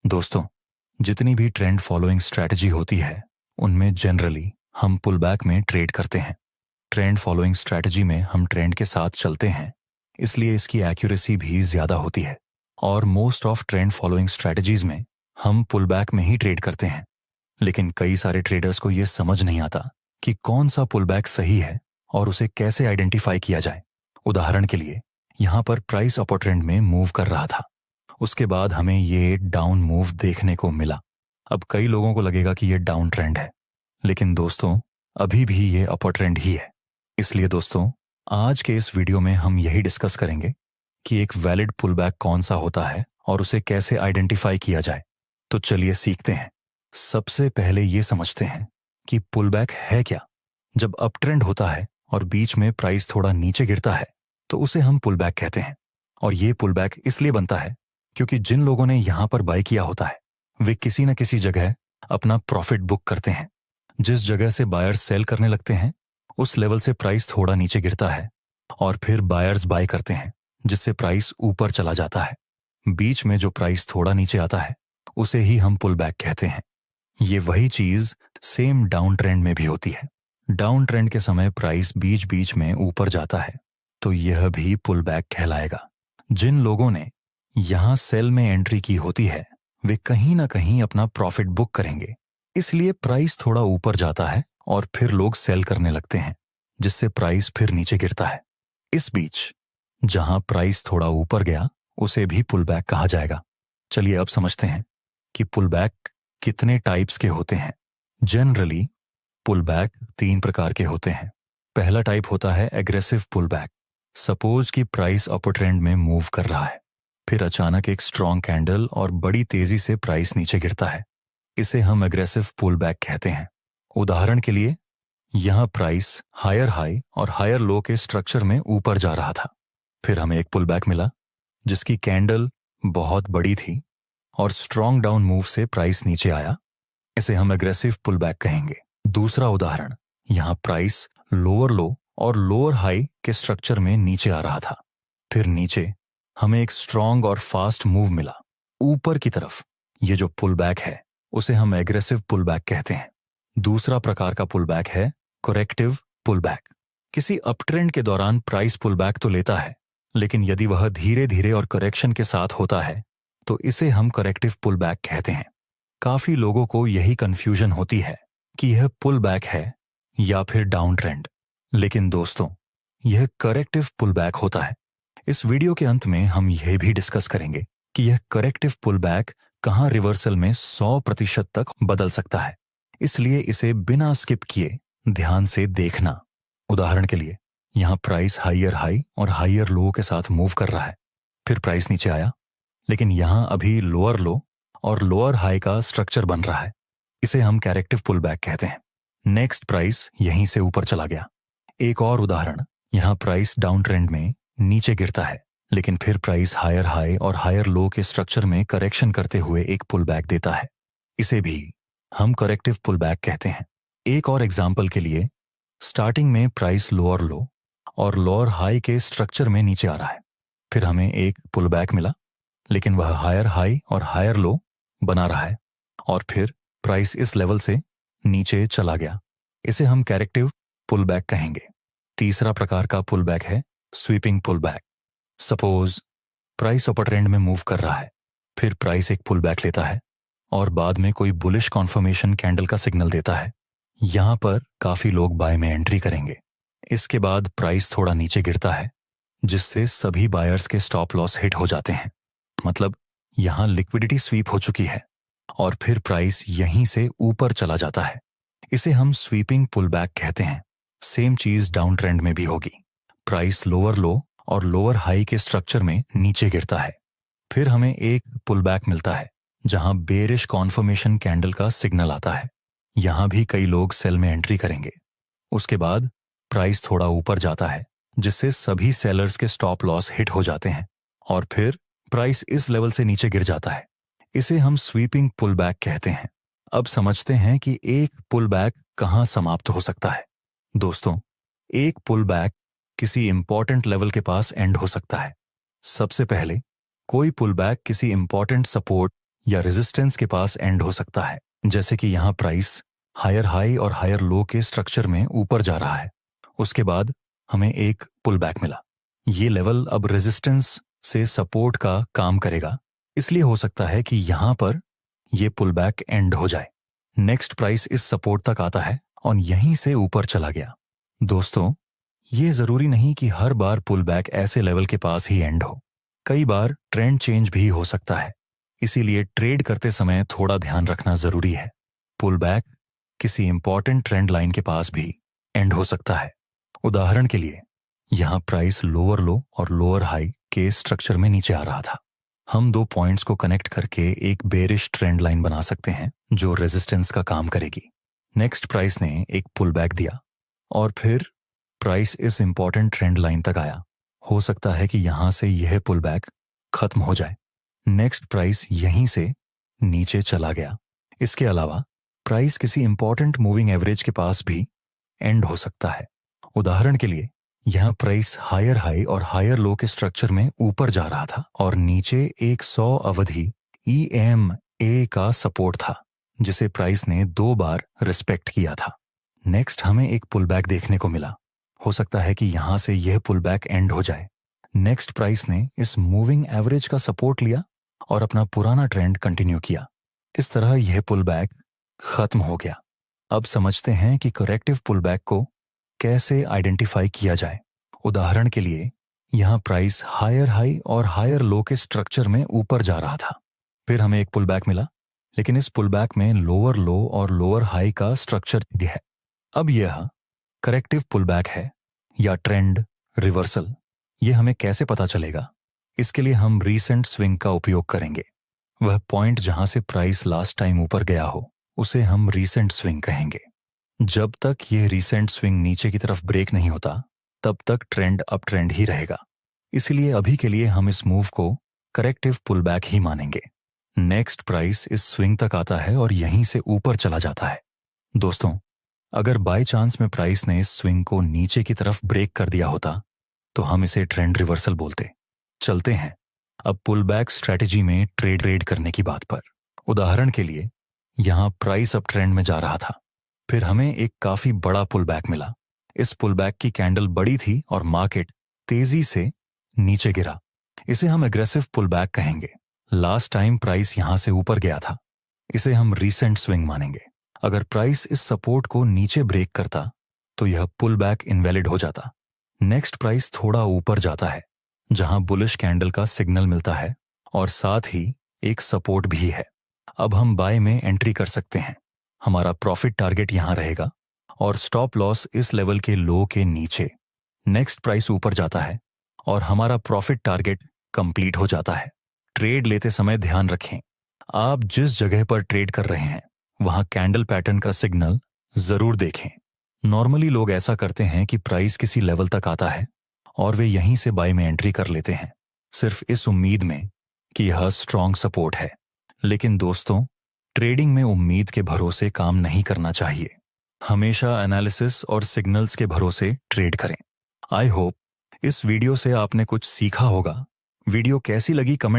दोस्तों, जितनी भी ट्रेंड फॉलोइंग स्ट्रैटेजी होती है उनमें जनरली हम पुल बैक में ट्रेड करते हैं। ट्रेंड फॉलोइंग स्ट्रैटेजी में हम ट्रेंड के साथ चलते हैं, इसलिए इसकी एक्यूरेसी भी ज़्यादा होती है। और most of trend following strategies में हम पुल बैक में ही ट्रेड करते हैं। लेकिन कई सारे ट्रेडर्स को यह समझ नहीं आता कि कौन सा पुल बैक सही है और उसे कैसे आइडेंटिफाई किया जाए। उदाहरण के लिए, यहाँ पर प्राइस अपर ट्रेंड में मूव कर रहा था, उसके बाद हमें ये डाउन मूव देखने को मिला। अब कई लोगों को लगेगा कि ये डाउन ट्रेंड है, लेकिन दोस्तों अभी भी ये अपर ट्रेंड ही है। इसलिए दोस्तों, आज के इस वीडियो में हम यही डिस्कस करेंगे कि एक वैलिड पुल बैक कौन सा होता है और उसे कैसे आइडेंटिफाई किया जाए। तो चलिए सीखते हैं। सबसे पहले ये समझते हैं कि पुल बैक है क्या। जब अप ट्रेंड होता है और बीच में प्राइस थोड़ा नीचे गिरता है तो उसे हम पुल बैक कहते हैं। और ये पुल बैक इसलिए बनता है क्योंकि जिन लोगों ने यहां पर बाय किया होता है वे किसी न किसी जगह अपना प्रॉफिट बुक करते हैं। जिस जगह से बायर्स सेल करने लगते हैं उस लेवल से प्राइस थोड़ा नीचे गिरता है और फिर बायर्स बाय करते हैं, जिससे प्राइस ऊपर चला जाता है। बीच में जो प्राइस थोड़ा नीचे आता है उसे ही हम पुल बैक कहते हैं। ये वही चीज सेम डाउन ट्रेंड में भी होती है। डाउन ट्रेंड के समय प्राइस बीच बीच में ऊपर जाता है तो यह भी पुल बैक कहलाएगा। जिन लोगों ने यहां सेल में एंट्री की होती है वे कहीं ना कहीं अपना प्रॉफिट बुक करेंगे, इसलिए प्राइस थोड़ा ऊपर जाता है और फिर लोग सेल करने लगते हैं, जिससे प्राइस फिर नीचे गिरता है। इस बीच जहां प्राइस थोड़ा ऊपर गया उसे भी पुल बैक कहा जाएगा। चलिए अब समझते हैं कि पुल बैक कितने टाइप्स के होते हैं। जनरली पुल बैक 3 प्रकार के होते हैं। पहला टाइप होता है एग्रेसिव पुल बैक। सपोज कि प्राइस अपर ट्रेंड में मूव कर रहा है, फिर अचानक एक स्ट्रॉन्ग कैंडल और बड़ी तेजी से प्राइस नीचे गिरता है। इसे हम एग्रेसिव पुल बैक कहते हैं। उदाहरण के लिए, यहां प्राइस हायर हाई और हायर लो के स्ट्रक्चर में ऊपर जा रहा था, फिर हमें एक पुल बैक मिला जिसकी कैंडल बहुत बड़ी थी और स्ट्रॉन्ग डाउन मूव से प्राइस नीचे आया। इसे हम एग्रेसिव पुल बैक कहेंगे। दूसरा उदाहरण, यहां प्राइस लोअर लो और लोअर हाई के स्ट्रक्चर में नीचे आ रहा था, फिर नीचे हमें एक स्ट्रॉन्ग और फास्ट मूव मिला ऊपर की तरफ। ये जो पुल बैक है उसे हम एग्रेसिव पुल बैक कहते हैं। दूसरा प्रकार का पुल बैक है करेक्टिव पुल बैक। किसी अप ट्रेंड के दौरान प्राइस पुल बैक तो लेता है, लेकिन यदि वह धीरे धीरे और करेक्शन के साथ होता है तो इसे हम करेक्टिव पुल बैक कहते हैं। काफी लोगों को यही कंफ्यूजन होती है कि यह पुल बैक है या फिर डाउन ट्रेंड, लेकिन दोस्तों यह करेक्टिव पुल बैक होता है। इस वीडियो के अंत में हम यह भी डिस्कस करेंगे कि यह करेक्टिव पुल बैक कहां रिवर्सल में 100% तक बदल सकता है, इसलिए इसे बिना स्किप किए ध्यान से देखना। उदाहरण के लिए, यहां प्राइस हायर हाई और हायर लो के साथ मूव कर रहा है, फिर प्राइस नीचे आया, लेकिन यहां अभी लोअर लो और लोअर हाई का स्ट्रक्चर बन रहा है। इसे हम करेक्टिव पुल बैक कहते हैं। नेक्स्ट प्राइस यहीं से ऊपर चला गया। एक और उदाहरण, यहां प्राइस डाउन ट्रेंड में नीचे गिरता है, लेकिन फिर प्राइस हायर हाई और हायर लो के स्ट्रक्चर में करेक्शन करते हुए एक पुल बैक देता है। इसे भी हम करेक्टिव पुल बैक कहते हैं। एक और एग्जाम्पल के लिए, स्टार्टिंग में प्राइस लोअर लो और लोअर हाई के स्ट्रक्चर में नीचे आ रहा है, फिर हमें एक पुल बैक मिला, लेकिन वह हायर हाई और हायर लो बना रहा है और फिर प्राइस इस लेवल से नीचे चला गया। इसे हम करेक्टिव पुल बैक कहेंगे। तीसरा प्रकार का पुल बैक है sweeping pull back. Suppose price upper trend में मूव कर रहा है, फिर प्राइस एक पुल बैक लेता है और बाद में कोई बुलिश कॉन्फर्मेशन कैंडल का सिग्नल देता है। यहां पर काफी लोग बाय में एंट्री करेंगे। इसके बाद प्राइस थोड़ा नीचे गिरता है, जिससे सभी बायर्स के स्टॉप लॉस हिट हो जाते हैं। मतलब यहां लिक्विडिटी स्वीप हो चुकी है और फिर प्राइस यहीं से ऊपर चला जाता है। इसे हम स्वीपिंग पुल बैक कहते हैं। सेम चीज डाउन ट्रेंड में भी होगी। प्राइस लोअर लो और लोअर हाई के स्ट्रक्चर में नीचे गिरता है, फिर हमें एक पुल बैक मिलता है जहां बेरिश कॉन्फर्मेशन कैंडल का सिग्नल आता है। यहां भी कई लोग सेल में एंट्री करेंगे। उसके बाद प्राइस थोड़ा ऊपर जाता है, जिससे सभी सेलर्स के स्टॉप लॉस हिट हो जाते हैं और फिर प्राइस इस लेवल से नीचे गिर जाता है। इसे हम स्वीपिंग पुल बैक कहते हैं। अब समझते हैं कि एक पुल बैक कहां समाप्त हो सकता है। दोस्तों, एक पुल बैक किसी इंपॉर्टेंट लेवल के पास एंड हो सकता है। सबसे पहले कोई पुल बैक किसी इंपॉर्टेंट सपोर्ट या रेजिस्टेंस के पास एंड हो सकता है, जैसे कि यहाँ प्राइस हायर हाई और हायर लो के स्ट्रक्चर में ऊपर जा रहा है। उसके बाद हमें एक पुल बैक मिला। ये लेवल अब रेजिस्टेंस से सपोर्ट का काम करेगा, इसलिए हो सकता है कि यहाँ पर ये पुल बैक एंड हो जाए। नेक्स्ट प्राइस इस सपोर्ट तक आता है और यहीं से ऊपर चला गया। दोस्तों, ये जरूरी नहीं कि हर बार पुल बैक ऐसे लेवल के पास ही एंड हो। कई बार ट्रेंड चेंज भी हो सकता है, इसीलिए ट्रेड करते समय थोड़ा ध्यान रखना जरूरी है। पुल बैक किसी इंपॉर्टेंट ट्रेंड लाइन के पास भी एंड हो सकता है। उदाहरण के लिए यहाँ प्राइस लोअर लो और लोअर हाई के स्ट्रक्चर में नीचे आ रहा था। हम दो पॉइंट्स को कनेक्ट करके एक बेरिश ट्रेंड लाइन बना सकते हैं जो रेजिस्टेंस का काम करेगी। नेक्स्ट प्राइस ने एक पुल बैक दिया और फिर प्राइस इस इंपॉर्टेंट ट्रेंड लाइन तक आया। हो सकता है कि यहां से यह पुल बैक खत्म हो जाए। नेक्स्ट प्राइस यहीं से नीचे चला गया। इसके अलावा प्राइस किसी इंपॉर्टेंट मूविंग एवरेज के पास भी एंड हो सकता है। उदाहरण के लिए यहां प्राइस हायर हाई और हायर लो के स्ट्रक्चर में ऊपर जा रहा था और नीचे एक 100 अवधि EMA का सपोर्ट था, जिसे प्राइस ने 2 बार रिस्पेक्ट किया था। नेक्स्ट हमें एक पुल बैक देखने को मिला। हो सकता है कि यहां से यह पुल बैक एंड हो जाए। नेक्स्ट प्राइस ने इस मूविंग एवरेज का सपोर्ट लिया और अपना पुराना ट्रेंड कंटिन्यू किया। इस तरह यह पुल बैक खत्म हो गया। अब समझते हैं कि करेक्टिव पुल बैक को कैसे आइडेंटिफाई किया जाए। उदाहरण के लिए यहां प्राइस हायर हाई और हायर लो के स्ट्रक्चर में ऊपर जा रहा था। फिर हमें एक पुल बैक मिला, लेकिन इस पुल बैक में लोअर लो और लोअर हाई का स्ट्रक्चर भी है। अब यह करेक्टिव पुल बैक है या ट्रेंड रिवर्सल, यह हमें कैसे पता चलेगा? इसके लिए हम रीसेंट स्विंग का उपयोग करेंगे। वह पॉइंट जहां से प्राइस लास्ट टाइम ऊपर गया हो उसे हम रीसेंट स्विंग कहेंगे। जब तक यह रीसेंट स्विंग नीचे की तरफ ब्रेक नहीं होता, तब तक ट्रेंड अप ट्रेंड ही रहेगा। इसलिए अभी के लिए हम इस मूव को करेक्टिव पुल बैक ही मानेंगे। नेक्स्ट प्राइस इस स्विंग तक आता है और यहीं से ऊपर चला जाता है। दोस्तों, अगर बाय चांस में प्राइस ने इस स्विंग को नीचे की तरफ ब्रेक कर दिया होता तो हम इसे ट्रेंड रिवर्सल बोलते। चलते हैं अब पुल बैक स्ट्रैटेजी में ट्रेड करने की बात पर। उदाहरण के लिए यहां प्राइस अप ट्रेंड में जा रहा था, फिर हमें एक काफी बड़ा पुल बैक मिला। इस पुल बैक की कैंडल बड़ी थी और मार्केट तेजी से नीचे गिरा। इसे हम एग्रेसिव पुल बैक कहेंगे। लास्ट टाइम प्राइस यहां से ऊपर गया था, इसे हम रीसेंट स्विंग मानेंगे। अगर प्राइस इस सपोर्ट को नीचे ब्रेक करता तो यह पुल बैक इनवैलिड हो जाता। नेक्स्ट प्राइस थोड़ा ऊपर जाता है जहां बुलिश कैंडल का सिग्नल मिलता है और साथ ही एक सपोर्ट भी है। अब हम बाय में एंट्री कर सकते हैं। हमारा प्रॉफिट टारगेट यहां रहेगा और स्टॉप लॉस इस लेवल के लो के नीचे। नेक्स्ट प्राइस ऊपर जाता है और हमारा प्रॉफिट टारगेट कंप्लीट हो जाता है। ट्रेड लेते समय ध्यान रखें, आप जिस जगह पर ट्रेड कर रहे हैं वहां कैंडल पैटर्न का सिग्नल जरूर देखें। नॉर्मली लोग ऐसा करते हैं कि प्राइस किसी लेवल तक आता है और वे यहीं से बाय में एंट्री कर लेते हैं, सिर्फ इस उम्मीद में कि यह स्ट्रॉन्ग सपोर्ट है। लेकिन दोस्तों, ट्रेडिंग में उम्मीद के भरोसे काम नहीं करना चाहिए। हमेशा एनालिसिस और सिग्नल्स के भरोसे ट्रेड करें। आई होप इस वीडियो से आपने कुछ सीखा होगा। वीडियो कैसी लगी कमेंट